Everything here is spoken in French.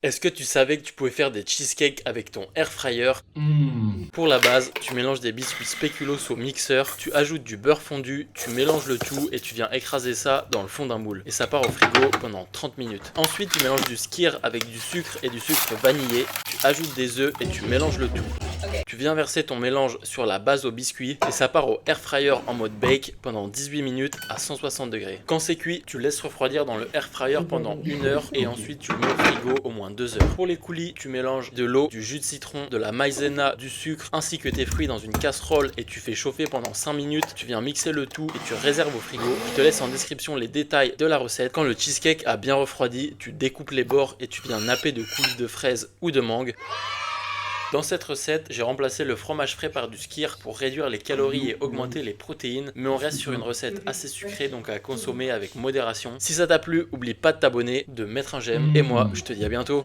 Est-ce que tu savais que tu pouvais faire des cheesecakes avec ton air fryer? Hmm. Pour la base, tu mélanges des biscuits spéculoos au mixeur, tu ajoutes du beurre fondu, tu mélanges le tout et tu viens écraser ça dans le fond d'un moule. Et ça part au frigo pendant 30 minutes. Ensuite, tu mélanges du skyr avec du sucre et du sucre vanillé, tu ajoutes des œufs et tu mélanges le tout. Tu viens verser ton mélange sur la base au biscuit et ça part au air fryer en mode bake pendant 18 minutes à 160 degrés. Quand c'est cuit, tu laisses refroidir dans le air fryer pendant 1 heure et ensuite tu le mets au frigo au moins 2 heures. Pour les coulis, tu mélanges de l'eau, du jus de citron, de la maïzena, du sucre ainsi que tes fruits dans une casserole et tu fais chauffer pendant 5 minutes. Tu viens mixer le tout et tu réserves au frigo. Je te laisse en description les détails de la recette. Quand le cheesecake a bien refroidi, tu découpes les bords et tu viens napper de coulis de fraises ou de mangue. Dans cette recette, j'ai remplacé le fromage frais par du skyr pour réduire les calories et augmenter les protéines, mais on reste sur une recette assez sucrée donc à consommer avec modération. Si ça t'a plu, oublie pas de t'abonner, de mettre un j'aime et moi je te dis à bientôt.